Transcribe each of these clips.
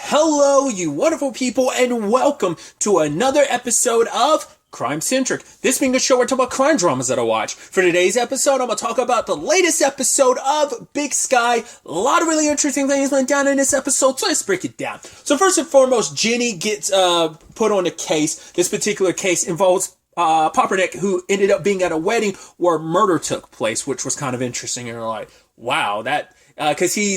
Hello, you wonderful people, and welcome to another episode of Centric. This being a show where I talk about crime dramas that I watch. For today's episode, I'm going to talk about the latest episode of Big Sky. A lot of really interesting things went down in this episode, so let's break it down. So first and foremost, Jenny gets put on a case. This particular case involves Paperneck, who ended up being at a wedding where murder took place, which was kind of interesting. And you're like, wow, that... Cause the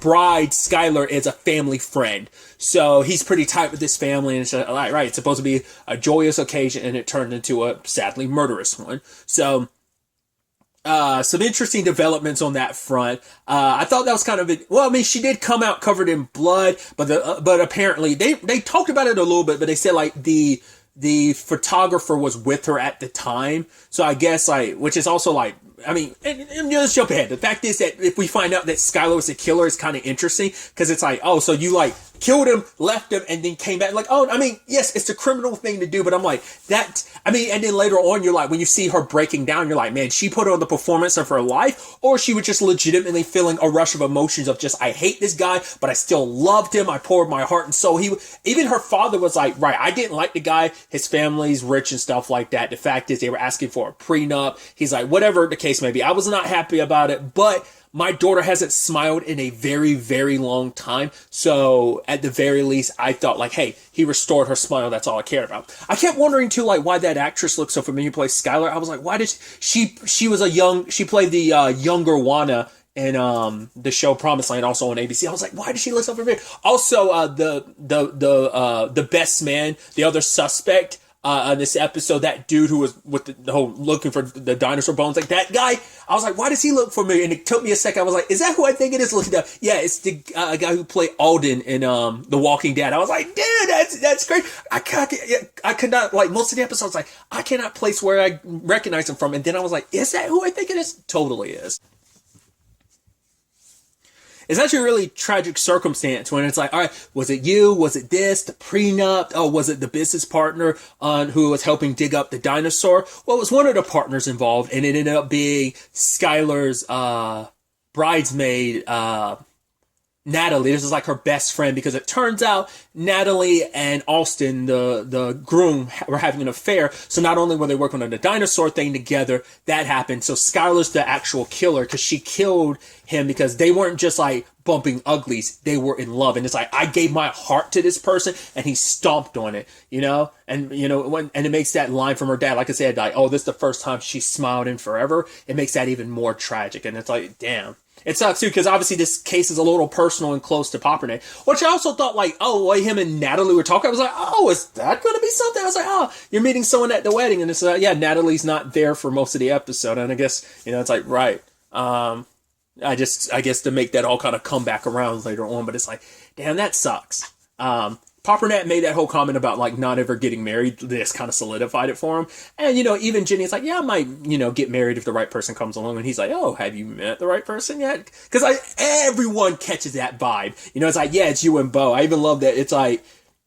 bride, Skylar, is a family friend. So he's pretty tight with this family, and it's like, right, it's supposed to be a joyous occasion, and it turned into a sadly murderous one. So, some interesting developments on that front. I thought that was kind of she did come out covered in blood, but apparently they talked about it a little bit, but they said like the photographer was with her at the time. So I guess which is also let's jump ahead. The fact is that if we find out that Skylar was a killer, it's kind of interesting because it's like, oh, so you killed him, left him, and then came back. Yes, it's a criminal thing to do, but I'm like, and then later on, you're like, when you see her breaking down, you're like, man, she put on the performance of her life, or she was just legitimately feeling a rush of emotions of just, I hate this guy, but I still loved him. I poured my heart and soul. Even her father was like, right, I didn't like the guy. His family's rich and stuff like that. The fact is they were asking for a prenup. He's like, whatever the case may be, I was not happy about it, but my daughter hasn't smiled in a very, very long time. So at the very least, I thought hey, he restored her smile. That's all I cared about. I kept wondering too, why that actress looked so familiar who plays Skylar. I was like, why did she played the younger Wana in the show Promised Land, also on ABC. I was like, why does she look so familiar? Also, the best man, the other suspect, on this episode, that dude who was with the whole looking for the dinosaur bones, that guy, I was like, why does he look familiar? And it took me a second. I was like, is that who I think it is? Looking up, yeah, it's the guy who played Alden in The Walking Dead. I was like, dude, that's great. I could not, most of the episodes, I cannot place where I recognize him from. And then I was like, is that who I think it is? Totally is. It's actually a really tragic circumstance when it's like, all right, was it you? Was it this? The prenup? Oh, was it the business partner who was helping dig up the dinosaur? Well, it was one of the partners involved, and it ended up being Skylar's bridesmaid, Natalie. This is her best friend, because it turns out Natalie and Austin, the groom, were having an affair. So not only were they working on the dinosaur thing together, that happened. So Skylar's the actual killer, because she killed him because they weren't just bumping uglies. They were in love. And it's I gave my heart to this person, and he stomped on it, and and it makes that line from her dad, like I said, oh, this is the first time she smiled in forever. It makes that even more tragic. And it's damn. It sucks too, because obviously this case is a little personal and close to Paperneck, which I also thought him and Natalie were talking. I was like, oh, is that going to be something? I was like, oh, you're meeting someone at the wedding, and it's yeah, Natalie's not there for most of the episode, and I guess it's right. I guess to make that all kind of come back around later on, but it's damn, that sucks. Paperneck made that whole comment about not ever getting married. This kind of solidified it for him. And, even Jenny's yeah, I might, get married if the right person comes along. And he's like, oh, have you met the right person yet? Because everyone catches that vibe. It's yeah, it's you and Bo. I even love that. It's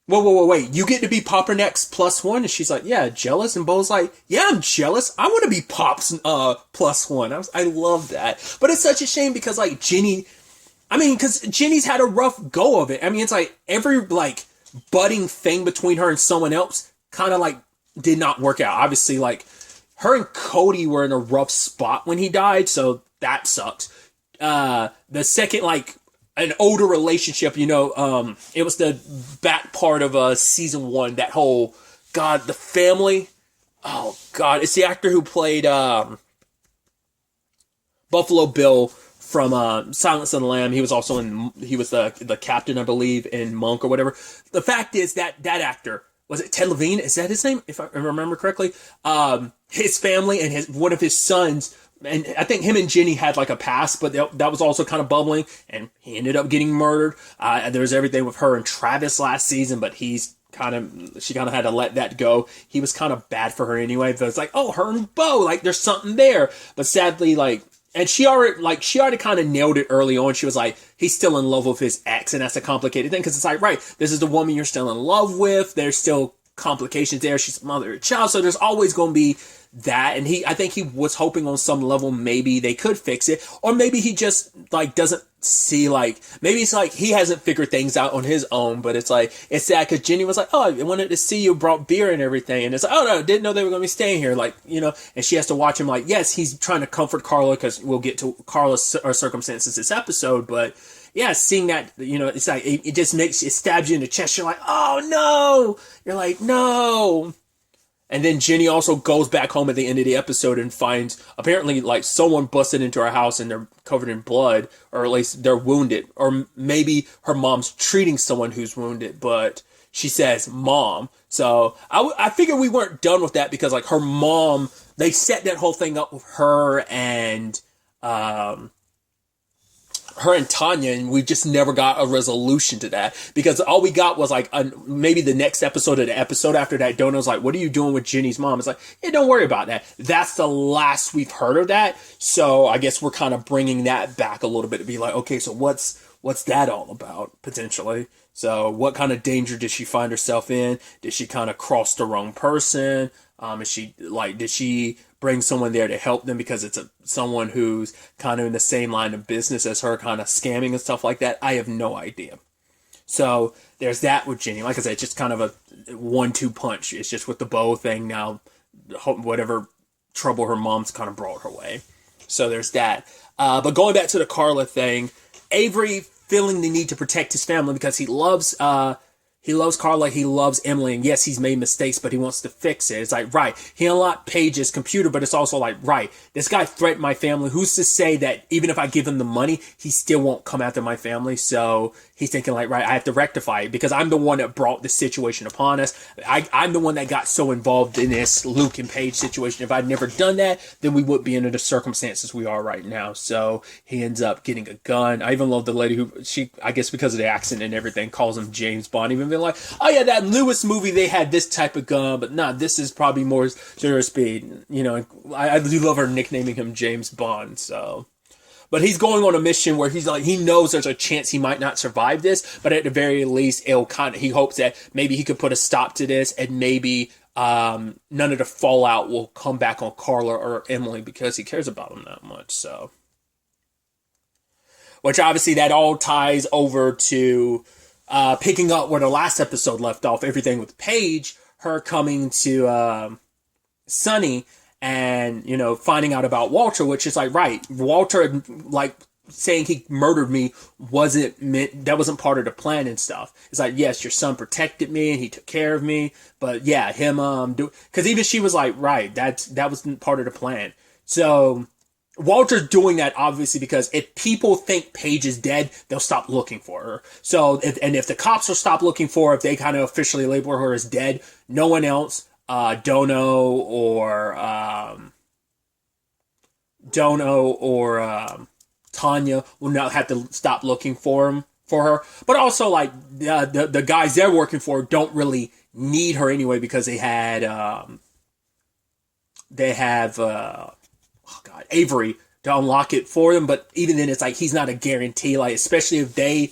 whoa, wait, you get to be Paperneck's +1? And she's like, yeah, jealous? And Bo's like, yeah, I'm jealous. I want to be Pop's +1. I love that. But it's such a shame because Jenny, because Jenny's had a rough go of it. It's every budding thing between her and someone else kind of did not work out. Obviously, her and Cody were in a rough spot when he died, so that sucks. The second an older relationship, it was the back part of season 1, that whole the family. Oh god, it's the actor who played Buffalo Bill from Silence of the Lamb. He was also he was the captain, I believe, in Monk or whatever. The fact is that actor, was it Ted Levine? Is that his name? If I remember correctly. His family and one of his sons, and I think him and Jenny had a past, but that was also kind of bubbling, and he ended up getting murdered. There was everything with her and Travis last season, but she kind of had to let that go. He was kind of bad for her anyway, but it's oh, her and Bo, there's something there. But sadly, and she already kind of nailed it early on. She was he's still in love with his ex, and that's a complicated thing, because it's right, this is the woman you're still in love with. There's still complications there. She's a mother of a child, so there's always going to be that. And I think he was hoping on some level maybe they could fix it, or maybe he just doesn't see, like, maybe it's like he hasn't figured things out on his own, but it's like, it's sad because Jenny was like, oh, I wanted to see you, brought beer and everything. And it's like, oh no, didn't know they were going to be staying here. Like, you know, and she has to watch him like, yes, he's trying to comfort Carla because we'll get to Carla's circumstances this episode. But yeah, seeing that, you know, it's like, it just it stabs you in the chest. You're like, oh no, you're like, no. And then Jenny also goes back home at the end of the episode and finds apparently like someone busted into her house and they're covered in blood, or at least they're wounded, or maybe her mom's treating someone who's wounded, but she says mom. So I figured we weren't done with that because like her mom, they set that whole thing up with her and Tanya, and we just never got a resolution to that because all we got was like maybe the next episode or the episode after that. Dono's like, what are you doing with Jenny's mom? It's like, yeah, don't worry about that. That's the last we've heard of that. So I guess we're kind of bringing that back a little bit to be like, okay, so what's that all about potentially? So what kind of danger did she find herself in? Did she kind of cross the wrong person? Did she bring someone there to help them because it's someone who's kind of in the same line of business as her, kind of scamming and stuff like that? I have no idea. So there's that with Jenny. Like I said, it's just kind of a 1-2 punch. It's just with the bow thing now, whatever trouble her mom's kind of brought her way. So there's that. But going back to the Carla thing, Avery feeling the need to protect his family because he loves Carla, he loves Emily, and yes, he's made mistakes, but he wants to fix it. It's like, right, he unlocked Paige's computer, but it's also like, right, this guy threatened my family. Who's to say that even if I give him the money, he still won't come after my family? So he's thinking like, right, I have to rectify it because I'm the one that brought this situation upon us. I'm the one that got so involved in this Luke and Paige situation. If I'd never done that, then we would be in the circumstances we are right now. So he ends up getting a gun. I even love the lady who, I guess because of the accent and everything, calls him James Bond, even being like, oh yeah, that newest movie, they had this type of gun, but nah, this is probably more zero speed. You know, I do love her nicknaming him James Bond, so. But he's going on a mission where he's like, he knows there's a chance he might not survive this, but at the very least, he hopes that maybe he could put a stop to this, and maybe none of the fallout will come back on Carla or Emily because he cares about them that much, so. Which obviously that all ties over to picking up where the last episode left off, everything with Paige, her coming to Sunny and, you know, finding out about Walter, which is like, right, Walter, like, saying he murdered me that wasn't part of the plan and stuff. It's like, yes, your son protected me and he took care of me, but yeah, him, because even she was like, right, that wasn't part of the plan. So Walter's doing that obviously because if people think Paige is dead, they'll stop looking for her. So if the cops will stop looking for her, if they kind of officially label her as dead, no one else, Dono or Tanya will not have to stop looking for her. But also, like, the guys they're working for don't really need her anyway because they have Avery to unlock it for them. But even then, it's like he's not a guarantee. Like, especially if they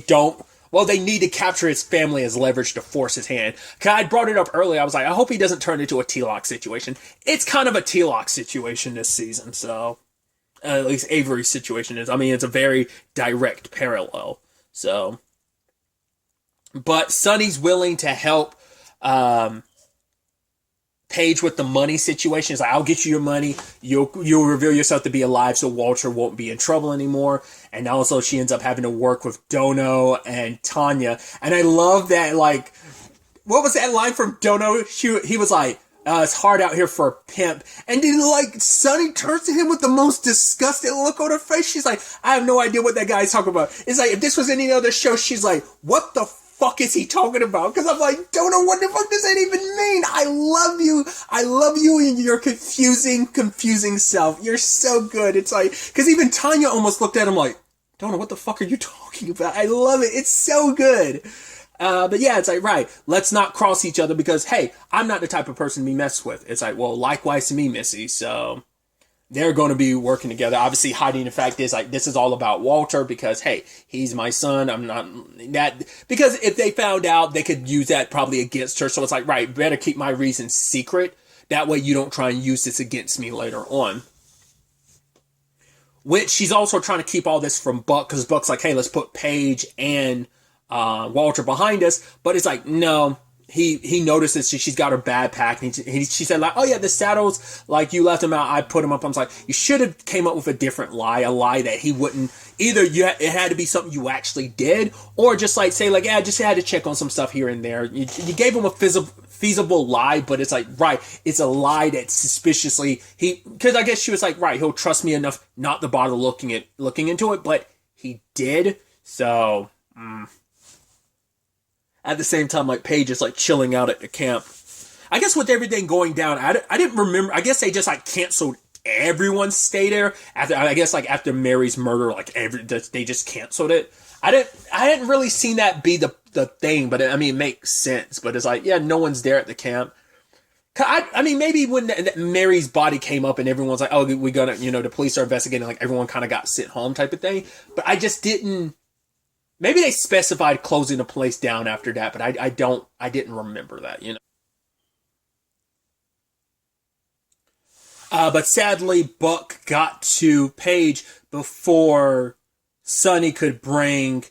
don't. Well, they need to capture his family as leverage to force his hand. Cause I brought it up earlier. I was like, I hope he doesn't turn into a T-Lock situation. It's kind of a T-Lock situation this season. So, at least Avery's situation is. I mean, it's a very direct parallel. So, but Sonny's willing to help Paige with the money situation. Is like, I'll get you your money. You'll reveal yourself to be alive, so Walter won't be in trouble anymore. And also, she ends up having to work with Dono and Tanya. And I love that. Like, what was that line from Dono? He was like, it's hard out here for a pimp. And then, like, Sonny turns to him with the most disgusted look on her face. She's like, I have no idea what that guy's talking about. It's like, if this was any other show, she's like, what the fuck is he talking about? Because I'm like, don't know what the fuck does that even mean? I love you and your confusing self. You're so good. It's like, because even Tanya almost looked at him like, don't know what the fuck are you talking about? I love it. It's so good. But yeah, it's like, right, let's not cross each other because, hey, I'm not the type of person to be messed with. It's like, well, likewise to me, Missy. So they're going to be working together. Obviously, hiding the fact is, like, this is all about Walter because, hey, he's my son. I'm not that. Because if they found out, they could use that probably against her. So it's like, right, better keep my reasons secret. That way you don't try and use this against me later on. which she's also trying to keep all this from Buck, because Buck's like, hey, let's put Paige and Walter behind us. But it's like, no. He notices she's got her bag packed. And she said, like, oh yeah, the saddles, like, you left them out, I put them up. I was like, you should have came up with a different lie, a lie that he wouldn't, either it had to be something you actually did, or just like say, like, yeah, I just had to check on some stuff here and there. You gave him a feasible lie, but it's like, right, it's a lie that suspiciously, because I guess she was like, right, he'll trust me enough not to bother looking into it, but he did, so, At the same time, like, Paige is like chilling out at the camp. I guess with everything going down, I didn't remember. I guess they just like canceled everyone's stay there after. I guess like after Mary's murder, like they just canceled it. I hadn't really seen that be the thing, but I mean, it makes sense. But it's like, yeah, no one's there at the camp. I mean, maybe when Mary's body came up and everyone's like, oh, we gonna, the police are investigating, like everyone kind of got sent home type of thing. But I just didn't. Maybe they specified closing the place down after that, but I didn't remember that, But sadly, Buck got to Paige before Sonny could bring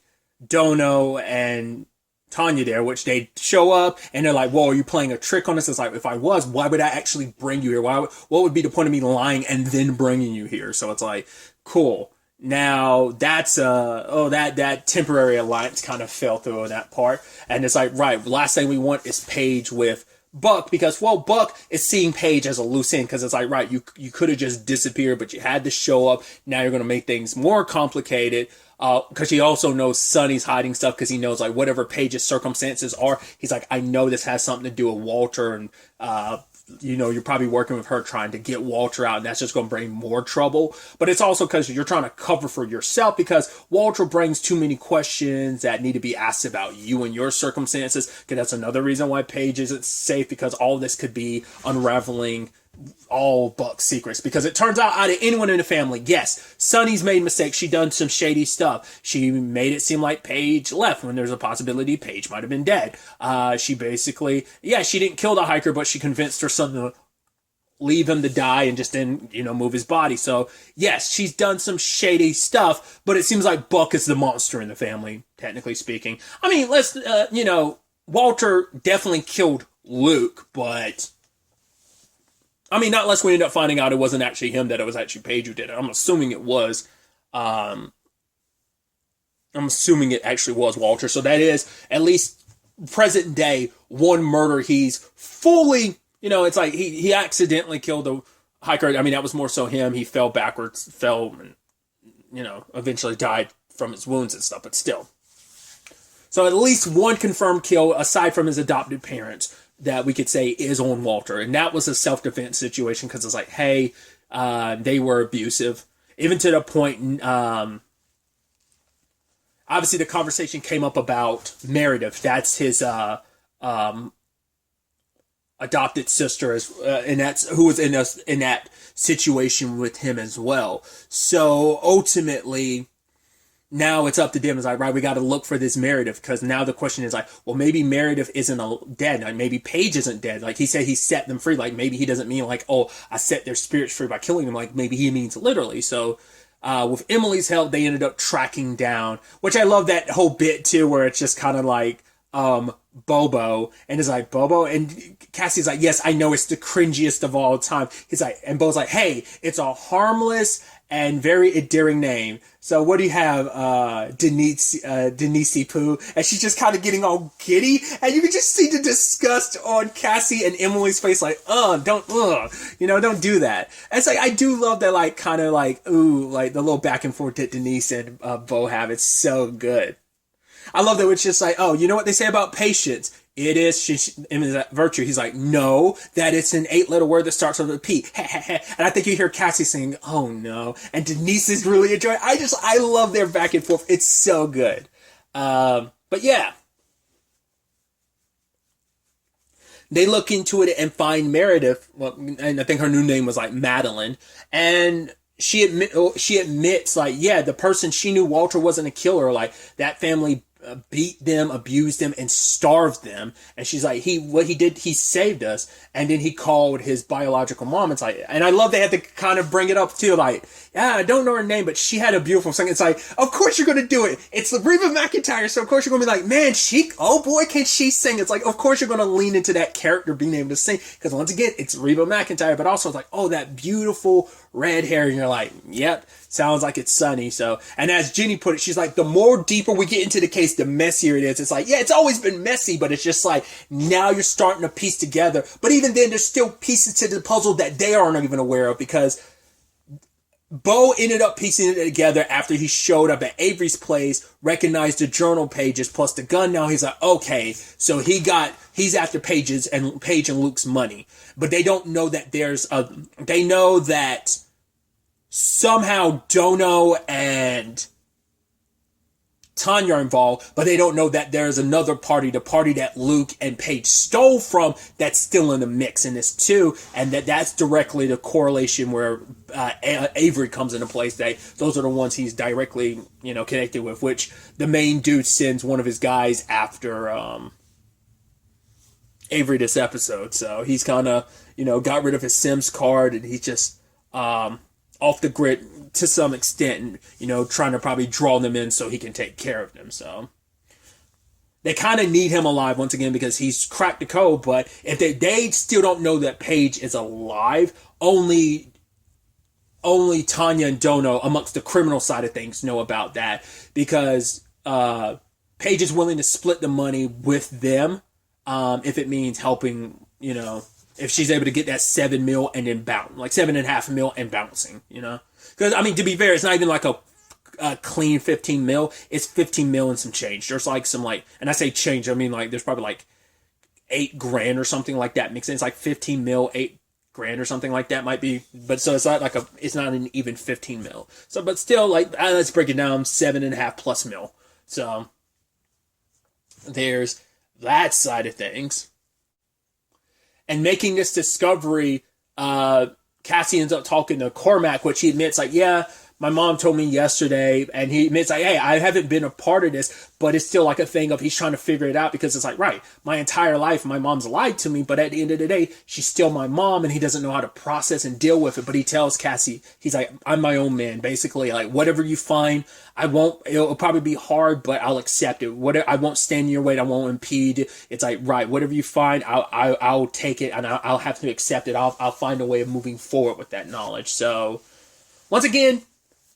Dono and Tanya there, which they show up and they're like, whoa, are you playing a trick on us? It's like, if I was, why would I actually bring you here? What would be the point of me lying and then bringing you here? So it's like, cool. Now that's that temporary alliance kind of fell through on that part, and it's like, right, last thing we want is Paige with Buck, because Buck is seeing Paige as a loose end, because it's like, right, you could have just disappeared, but you had to show up. Now you're going to make things more complicated, because he also knows Sonny's hiding stuff, because he knows, like, whatever Paige's circumstances are, he's like, I know this has something to do with Walter, and you're probably working with her trying to get Walter out, and that's just going to bring more trouble. But it's also because you're trying to cover for yourself, because Walter brings too many questions that need to be asked about you and your circumstances. Because that's another reason why Paige isn't safe, because all this could be unraveling all Buck's secrets, because it turns out of anyone in the family, yes, Sonny's made mistakes. She done some shady stuff. She made it seem like Paige left when there's a possibility Paige might have been dead. She basically, she didn't kill the hiker, but she convinced her son to leave him to die and just didn't, move his body. So yes, she's done some shady stuff, but it seems like Buck is the monster in the family, technically speaking. I mean, Walter definitely killed Luke, but I mean, not unless we end up finding out it wasn't actually him, that it was actually Paige who did it. I'm assuming it was. I'm assuming it actually was Walter. So that is, at least present day, one murder he's fully, it's like he accidentally killed the hiker. I mean, that was more so him. He fell backwards, and, eventually died from his wounds and stuff, but still. So at least one confirmed kill, aside from his adopted parents, that we could say is on Walter. And that was a self-defense situation, because it's like, hey, they were abusive. Even to the point, obviously the conversation came up about Meredith. That's his adopted sister, and that's who was in that situation with him as well. So ultimately, now it's up to them. It's like, right, we got to look for this Meredith, because now the question is like, well, maybe Meredith isn't dead. Like, maybe Paige isn't dead. Like, he said he set them free. Like, maybe he doesn't mean like, oh, I set their spirits free by killing them. Like, maybe he means literally. So with Emily's help, they ended up tracking down, which I love that whole bit too, where it's just kind of like Bobo, and it's like, Bobo, and Cassie's like, yes, I know, it's the cringiest of all time. He's like, and Bo's like, hey, it's a harmless and very endearing name. So what do you have? Denise Pooh. And she's just kind of getting all giddy. And you can just see the disgust on Cassie and Emily's face. Like, don't do that. And it's like, I do love that, like, kind of like, ooh, like the little back and forth that Denise and Bo have. It's so good. I love that it's just like, oh, you know what they say about patience? It is virtue. He's like, no, that it's an 8-letter word that starts with a P. And I think you hear Cassie saying, oh no. And Denise is really enjoying it. I love their back and forth. It's so good. But yeah. They look into it and find Meredith. Well, and I think her new name was like Madeline. And she admits, like, yeah, the person she knew, Walter wasn't a killer. Like, that family beat them, abused them, and starved them. And she's like, what he did, he saved us. And then he called his biological mom. It's like, and I love they had to kind of bring it up too. Like, yeah, I don't know her name, but she had a beautiful song. It's like, of course you're going to do it. It's Reba McEntire. So of course you're going to be like, man, oh boy, can she sing? It's like, of course you're going to lean into that character being able to sing. Because once again, it's Reba McEntire, but also it's like, oh, that beautiful red hair. And you're like, yep, sounds like it's Sunny. So, and as Jenny put it, she's like, the more deeper we get into the case, the messier it is. It's like, yeah, it's always been messy, but it's just like, now you're starting to piece together. But even then, there's still pieces to the puzzle that they aren't even aware of, because Bo ended up piecing it together after he showed up at Avery's place, recognized the journal pages plus the gun. Now he's like, okay, so he's after Paige and Luke's money. But they don't know that they know that somehow Dono and Tanya are involved, but they don't know that there's another party, the party that Luke and Paige stole from, that's still in the mix in this too, and that's directly the correlation where Avery comes into place. Those are the ones he's directly, connected with, which the main dude sends one of his guys after Avery this episode. So he's kind of, got rid of his Sims card, and he's just off the grid to some extent, and, trying to probably draw them in so he can take care of them. So they kind of need him alive once again, because he's cracked the code. But if they still don't know that Paige is alive, only Tanya and Dono amongst the criminal side of things know about that, because Paige is willing to split the money with them if it means helping, if she's able to get that $7 million and then bounce, like $7.5 million and bouncing, Because, to be fair, it's not even like a clean 15 mil. It's 15 mil and some change. There's like some and I say change, I mean like there's probably like $8,000 or something like that mixed in. It's like 15 mil, $8,000 or something like that might be. But so it's not like it's not an even 15 mil. So, but still, let's break it down, 7.5 plus mil. So there's that side of things. And making this discovery, Cassie ends up talking to Cormac, which he admits, like, yeah, my mom told me yesterday, and he admits, like, hey, I haven't been a part of this, but it's still like a thing of he's trying to figure it out, because it's like, right, my entire life, my mom's lied to me, but at the end of the day, she's still my mom, and he doesn't know how to process and deal with it. But he tells Cassie, he's like, I'm my own man, basically, like, whatever you find, it'll probably be hard, but I'll accept it. I won't stand in your way, I won't impede. It's like, right, whatever you find, I'll take it, and I'll have to accept it. I'll find a way of moving forward with that knowledge. So, once again,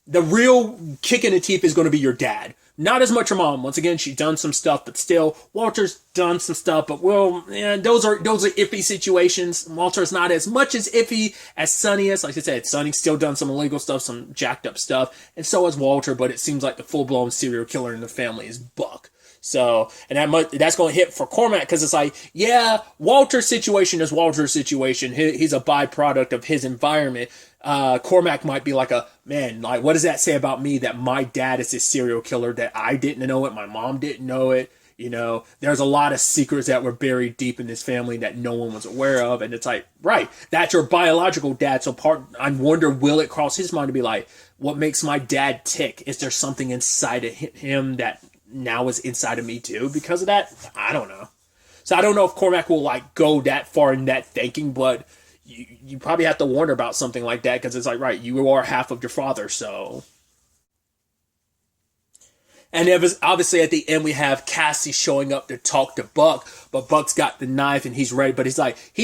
the real kick in the teeth is going to be your dad. Not as much your mom. Once again, she's done some stuff, but still, Walter's done some stuff. But those are iffy situations. Walter's not as much as iffy as Sonny is. Like I said, Sonny's still done some illegal stuff, some jacked up stuff, and so has Walter. But it seems like the full blown serial killer in the family is Buck. So, and that's going to hit for Cormac, because it's like, yeah, Walter's situation is Walter's situation. He's a byproduct of his environment. Cormac might be like, man, like, what does that say about me that my dad is a serial killer, that I didn't know it, my mom didn't know it? There's a lot of secrets that were buried deep in this family that no one was aware of. And it's like, right, that's your biological dad. So I wonder, will it cross his mind to be like, what makes my dad tick? Is there something inside of him that now is inside of me too because of that? I don't know. So I don't know if Cormac will go that far in that thinking, but you probably have to wonder about something like that, because it's like, right, you are half of your father, so. And obviously at the end we have Cassie showing up to talk to Buck, but Buck's got the knife and he's ready, but he's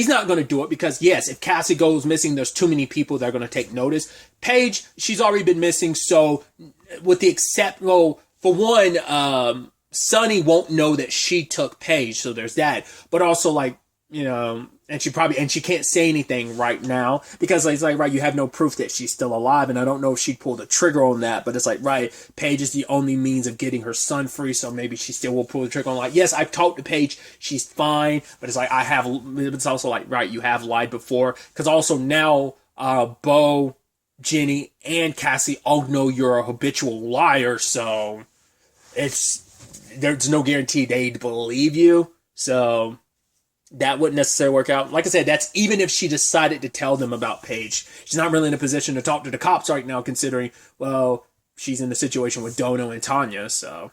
not going to do it, because yes, if Cassie goes missing, there's too many people that are going to take notice. Paige, she's already been missing, so with the for one, Sonny won't know that she took Paige, so there's that. But also, and she can't say anything right now, because it's like, right, you have no proof that she's still alive, and I don't know if she'd pull the trigger on that, but it's like, right, Paige is the only means of getting her son free, so maybe she still will pull the trigger on, yes, I've talked to Paige, she's fine, but it's like, it's also like, right, you have lied before, because also now, Bo, Jenny, and Cassie all know you're a habitual liar, so there's no guarantee they'd believe you, so that wouldn't necessarily work out. Like I said, that's even if she decided to tell them about Paige. She's not really in a position to talk to the cops right now, considering, she's in the situation with Dono and Tanya, so.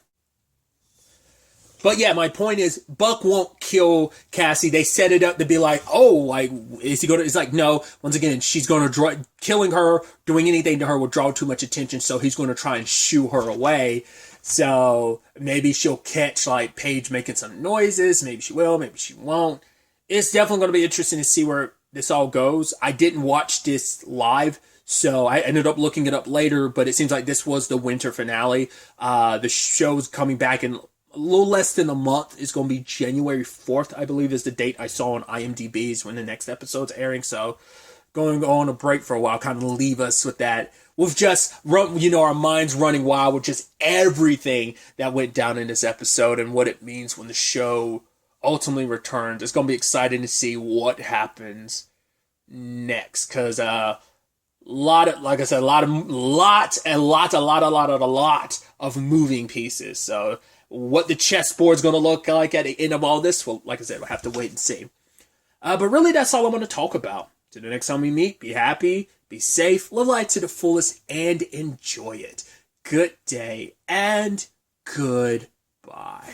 But yeah, my point is, Buck won't kill Cassie. They set it up to be like, oh, like, is he going to, it's like, no, once again, she's going to draw, killing her, doing anything to her will draw too much attention, so he's going to try and shoo her away. So maybe she'll catch, like, Paige making some noises. Maybe she will, maybe she won't. It's definitely going to be interesting to see where this all goes. I didn't watch this live, so I ended up looking it up later, but it seems like this was the winter finale. The show's coming back in a little less than a month. It's going to be January 4th, I believe, is the date I saw on IMDb when the next episode's airing. So going on a break for a while, kind of leave us with that. With just, our minds running wild with just everything that went down in this episode and what it means when the show ultimately returns. It's going to be exciting to see what happens next. Because, lot of moving pieces. So what the chessboard's going to look like at the end of all this, well, like I said, we'll have to wait and see. But really, that's all I want to talk about. Till the next time we meet, be happy, be safe, live life to the fullest, and enjoy it. Good day, and goodbye.